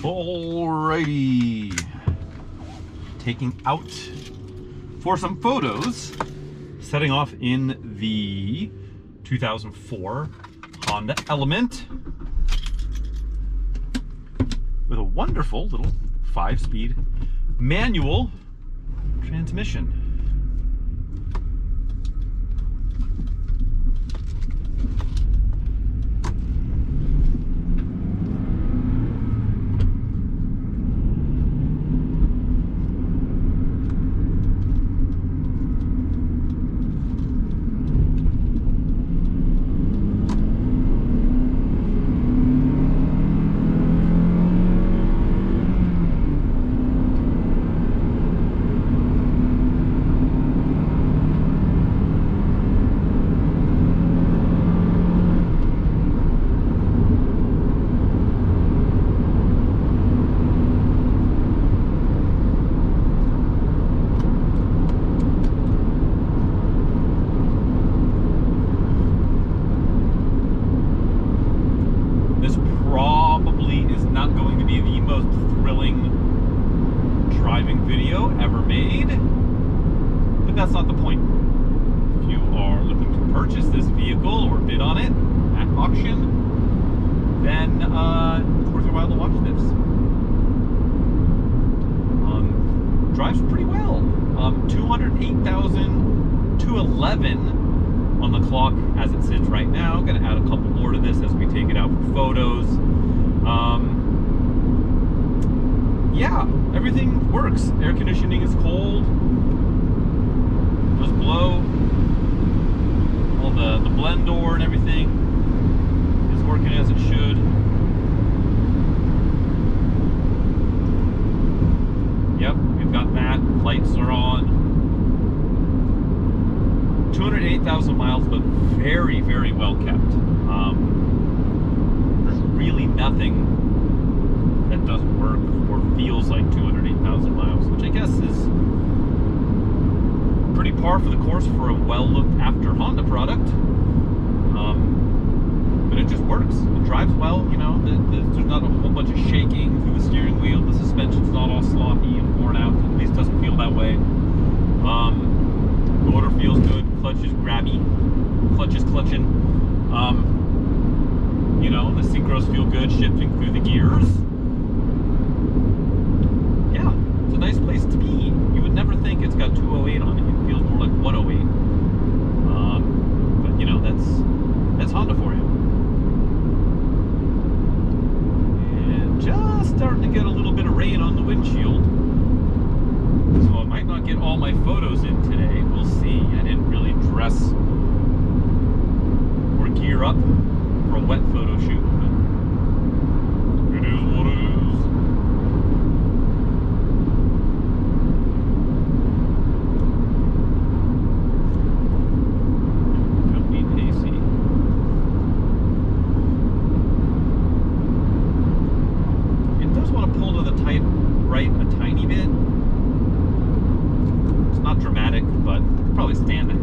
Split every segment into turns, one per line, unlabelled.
Alrighty. Taking out for some photos, setting off in the 2004 Honda Element with a wonderful little 5-speed manual transmission. That's not the point. If you are looking to purchase this vehicle or bid on it at auction, then it's worth your while to watch this. Drives pretty well. 208,211 on the clock as it sits right now. Gonna add a couple more to this as we take it out for photos. Yeah, everything works. Air conditioning is cold. Does blow. All the blend door and everything is working as it should. Yep, we've got that. Lights are on. 208,000 miles, but very, very well kept. There's really nothing that doesn't work or feels like 208,000 miles, which I guess is pretty par for the course for a well-looked-after Honda product. But it just works. It drives well, you know. There's not a whole bunch of shaking through the steering wheel. The suspension's not all sloppy and worn out. At least doesn't feel that way. Motor feels good. Clutch is grabby. Clutch is clutching. You know, the synchros feel good shifting through the gears. Yeah, it's a nice place to be. You would never think it's got 208 on it. It feels more like 108. But you know, that's Honda for you. And just starting to get a little bit of rain on the windshield. So I might not get all my photos in today. We'll see. I didn't really dress or gear up for a wet photo shoot, but it is what it is. Don't need AC. It does want to pull to the tight right a tiny bit. It's not dramatic, but probably stand it.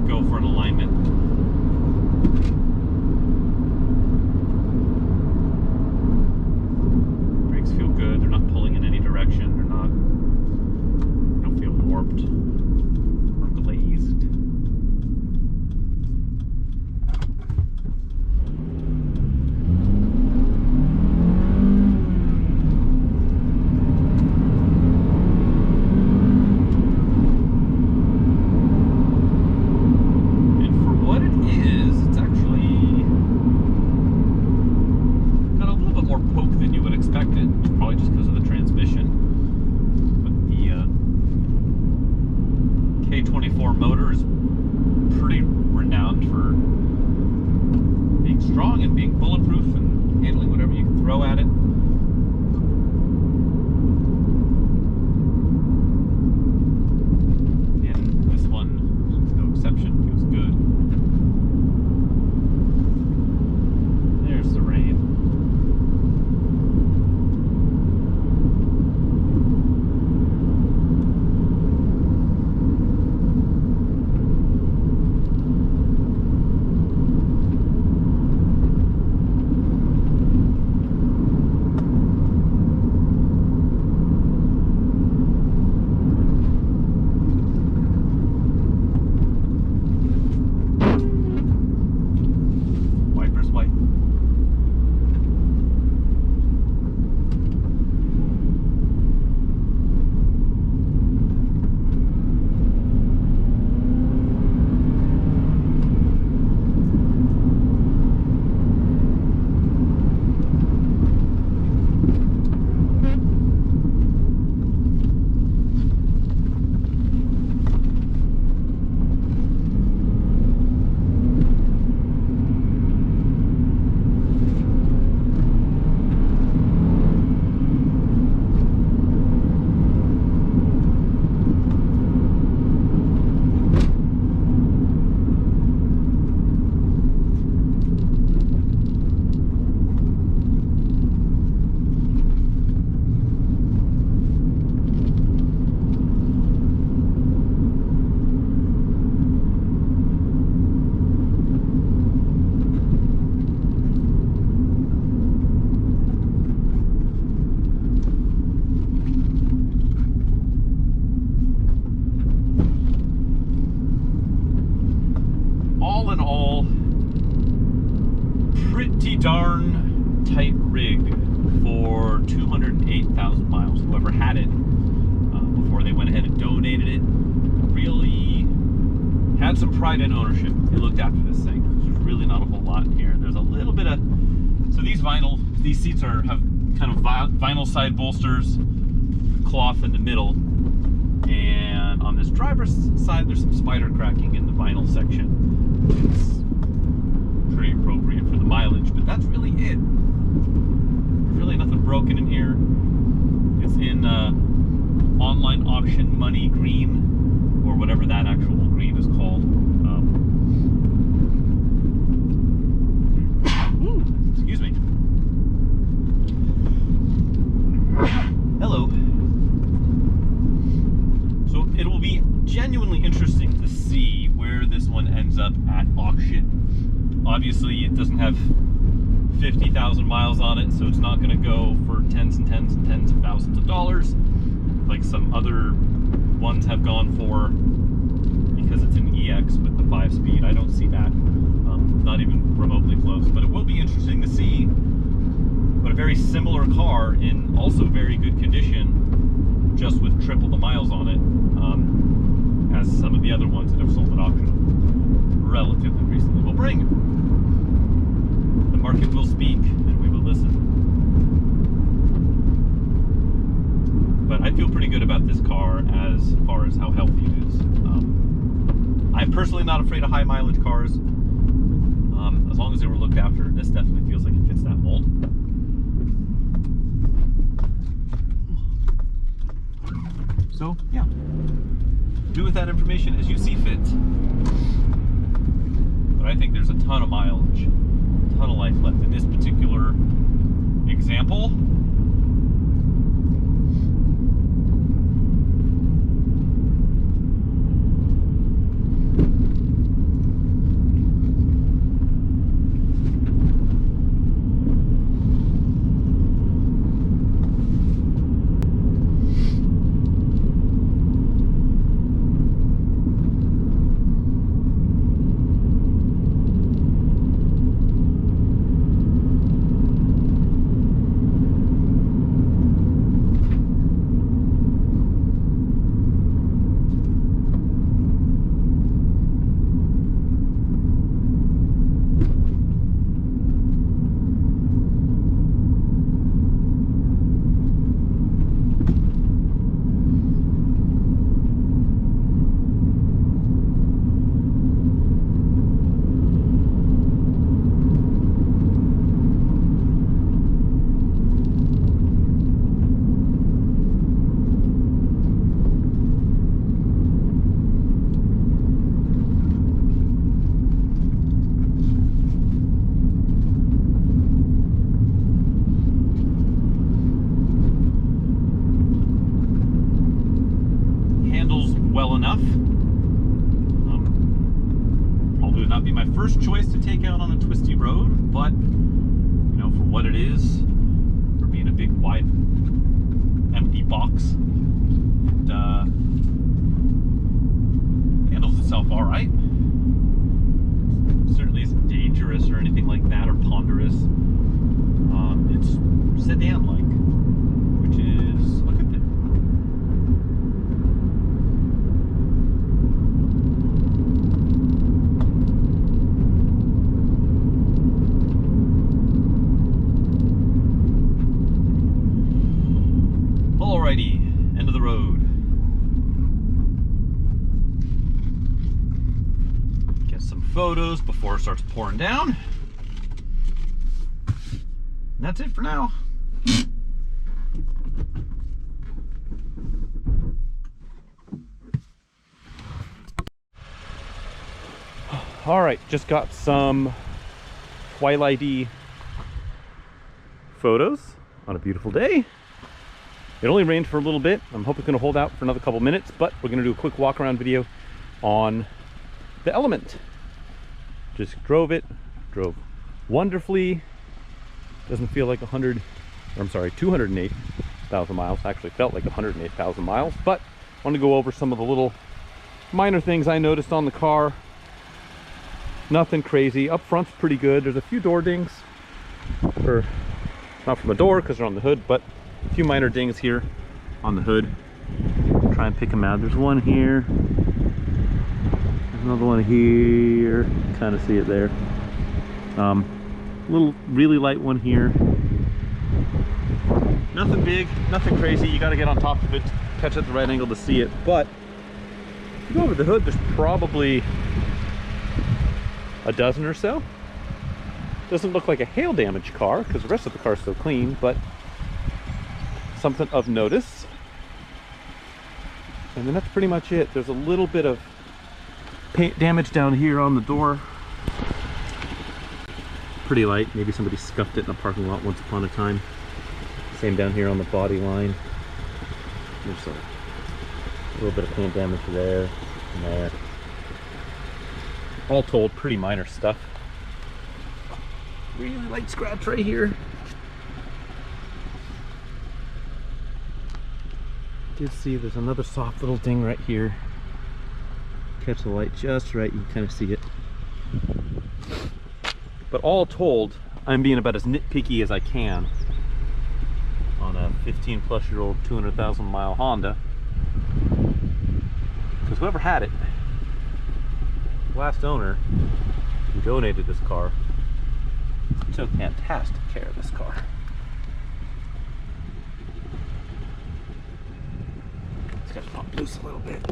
Go for an alignment. Brakes feel good. They're not pulling in any direction. They don't feel warped or glazed. Motor is pretty renowned for being strong and being bulletproof and handling whatever you can throw at it. And this one, no exception, feels good. There's the rain. pretty darn tight rig for 208,000 miles. Whoever had it before they went ahead and donated it really had some pride in ownership. They looked after this thing. There's really not a whole lot in here. There's a little bit of, so these seats have kind of vinyl side bolsters, cloth in the middle, and on this driver's side there's some spider cracking in the vinyl section. It's pretty appropriate for the mileage, but that's really it. There's really nothing broken in here. It's in online auction money green, or whatever that actual green is called. Excuse me. Hello. So it will be genuinely interesting to see where this one ends up at auction. Obviously, it doesn't have 50,000 miles on it, so it's not going to go for tens and tens and tens of thousands of dollars like some other ones have gone for, because it's an EX with the 5-speed. I don't see that, not even remotely close. But it will be interesting to see what a very similar car in also very good condition, just with triple the miles on it, as some of the other ones that have sold at auction relatively recently will bring. The market will speak and we will listen. But I feel pretty good about this car as far as how healthy it is. I'm personally not afraid of high mileage cars. As long as they were looked after, this definitely feels like it fits that mold. So, yeah. Do with that information as you see fit. But I think there's a ton of mileage, a ton of life left in this particular example. Well enough. Probably would not be my first choice to take out on a twisty road, but you know, for what it is, for being a big wide empty box, it handles itself all right. Certainly isn't dangerous or anything like that, or ponderous. It's sedan-like, which is a good thing. Alrighty, end of the road. Get some photos before it starts pouring down. And that's it for now. Alright, just got some twilighty photos on a beautiful day. It only rained for a little bit. I'm hoping it's going to hold out for another couple minutes, but we're going to do a quick walk around video on the Element. Just drove wonderfully. Doesn't feel like 208,000 miles. Actually felt like 108,000 miles, but I want to go over some of the little minor things I noticed on the car. Nothing crazy. Up front's pretty good. There's a few door dings. or not from a door because they're on the hood, but a few minor dings here on the hood. Try and pick them out. There's one here. There's another one here. Kind of see it there. Little really light one here. Nothing big, nothing crazy. You got to get on top of it, catch it at the right angle to see it. But if you go over the hood, there's probably a dozen or so. Doesn't look like a hail damaged car because the rest of the car is still clean, but something of notice. And then that's pretty much it. There's a little bit of paint damage down here on the door. Pretty light. Maybe somebody scuffed it in a parking lot once upon a time. Same down here on the body line. There's a little bit of paint damage there and there. All told, pretty minor stuff. Really light scratch right here. Did see there's another soft little ding right here. Catch the light just right, you can kind of see it. But all told, I'm being about as nitpicky as I can on a 15-plus-year-old 200,000 mile Honda. Because whoever had it, last owner who donated this car, took fantastic care of this car. It's got to pump loose a little bit.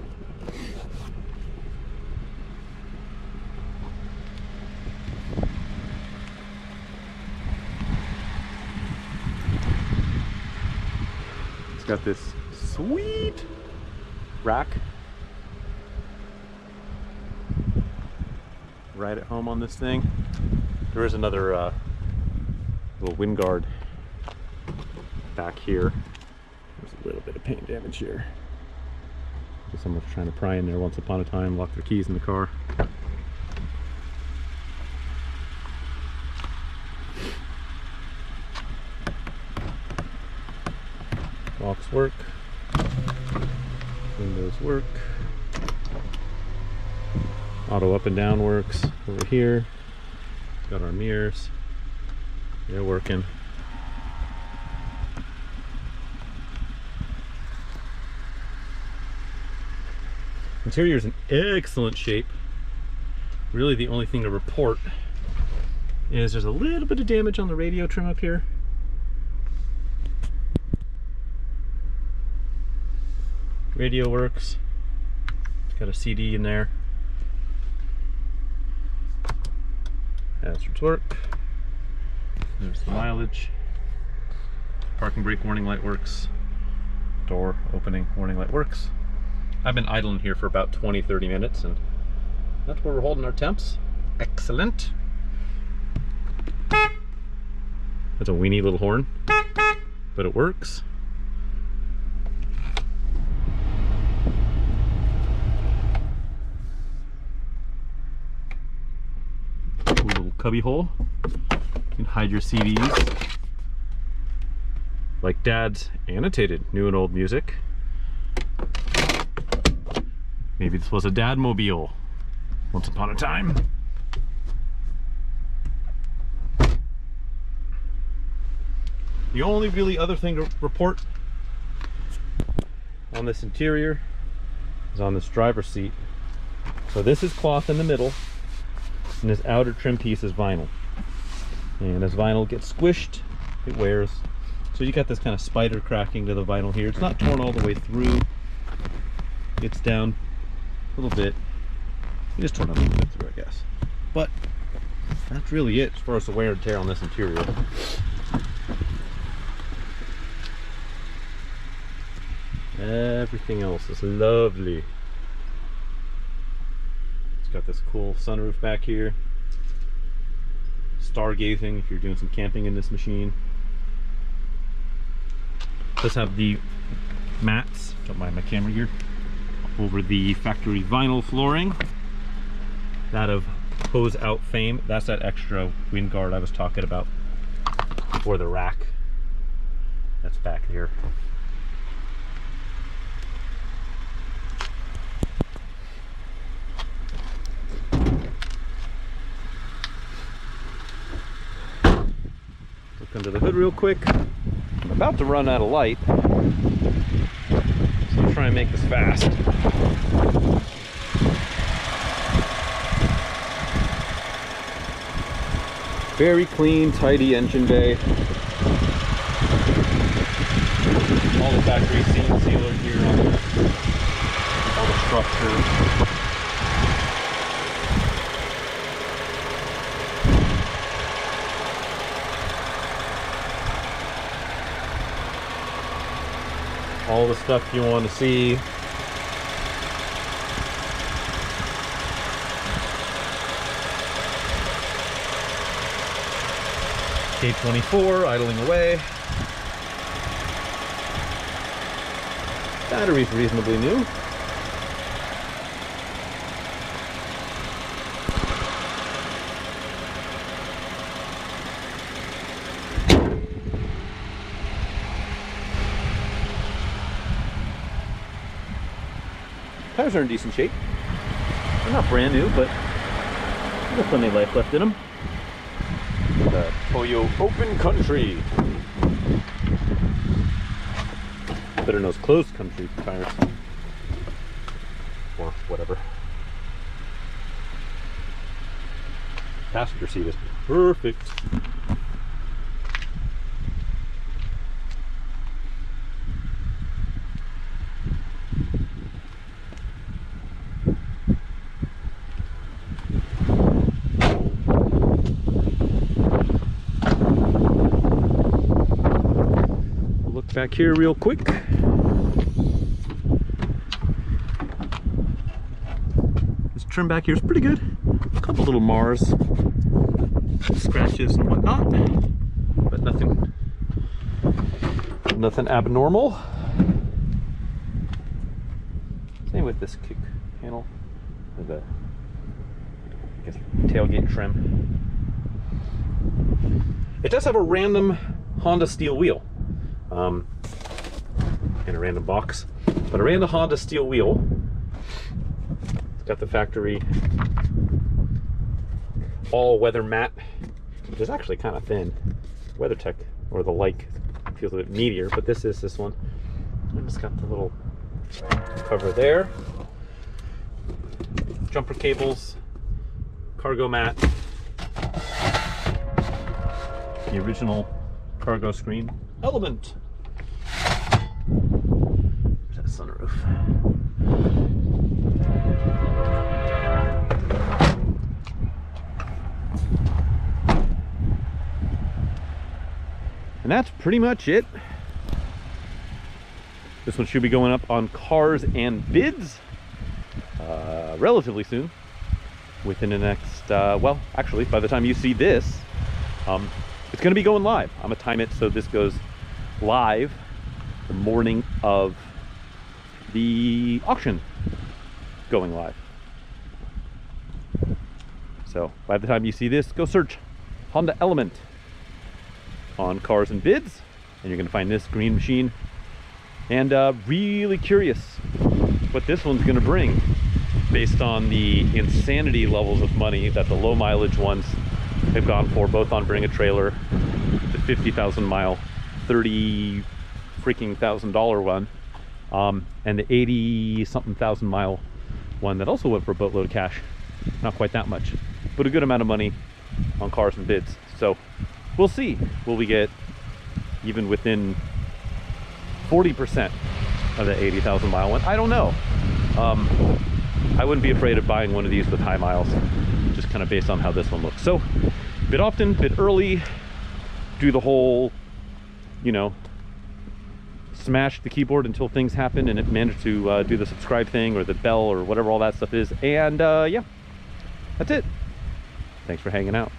It's got this sweet rack right at home on this thing. There is another little wind guard back here. There's a little bit of paint damage here. So someone was trying to pry in there once upon a time, lock their keys in the car. Locks work. Windows work. Auto up and down works over here. Got our mirrors. They're working. Interior is in excellent shape. Really the only thing to report is there's a little bit of damage on the radio trim up here. Radio works. It's got a CD in there. Hazards work. There's the mileage. Parking brake warning light works. Door opening warning light works. I've been idling here for about 20-30 minutes and that's where we're holding our temps. Excellent. That's a weenie little horn, but it works. Cool little cubby hole. You can hide your CDs. Like Dad's annotated new and old music. Maybe this was a Dad-mobile once upon a time. The only really other thing to report on this interior is on this driver's seat. So this is cloth in the middle, and this outer trim piece is vinyl. And as vinyl gets squished, it wears. So you got this kind of spider cracking to the vinyl here. It's not torn all the way through. It's down a little bit. You just torn up a little bit through, I guess. But that's really it as far as the wear and tear on this interior. Everything else is lovely. It's got this cool sunroof back here. Stargazing if you're doing some camping in this machine. Does have the mats, don't mind my camera here, over the factory vinyl flooring. That of Hose Out fame. That's that extra wind guard I was talking about for the rack. That's back here. Look under the hood real quick. I'm about to run out of light, so I'll try and make this fast. Very clean, tidy engine bay. All the factory seam sealer here on all the structures. All the stuff you want to see. K24 idling away. Battery's reasonably new. Tires are in decent shape. They're not brand new, but there's plenty of life left in them. The Toyo Open Country. Better known as closed country tires. Or whatever. Passenger seat is perfect. Back here real quick. This trim back here is pretty good. A couple little mars, scratches and whatnot, but nothing abnormal. Same with this kick panel, or the, I guess, tailgate trim. It does have a random Honda steel wheel. In a random box, but a random Honda steel wheel. It's got the factory all-weather mat, which is actually kind of thin. WeatherTech, or the like, feels a bit meatier, but this is this one. And it's got the little cover there. Jumper cables, cargo mat, the original cargo screen element. Sunroof. And that's pretty much it. This one should be going up on Cars and Bids relatively soon. Within the next, well, actually, by the time you see this, it's going to be going live. I'm going to time it so this goes live the morning of the auction going live. So by the time you see this, go search Honda Element on Cars and Bids, and you're going to find this green machine. And really curious what this one's going to bring based on the insanity levels of money that the low mileage ones have gone for, both on Bring a Trailer, the 50,000 mile, 30 freaking $1,000 one, and the 80-something thousand mile one that also went for a boatload of cash. Not quite that much, but a good amount of money on Cars and Bids. So we'll see. Will we get even within 40% of the 80,000 mile one? I don't know. I wouldn't be afraid of buying one of these with high miles, just kind of based on how this one looks. So bit often, bit early, do the whole, you know, smash the keyboard until things happen, and it managed to do the subscribe thing or the bell or whatever all that stuff is. And yeah, that's it. Thanks for hanging out.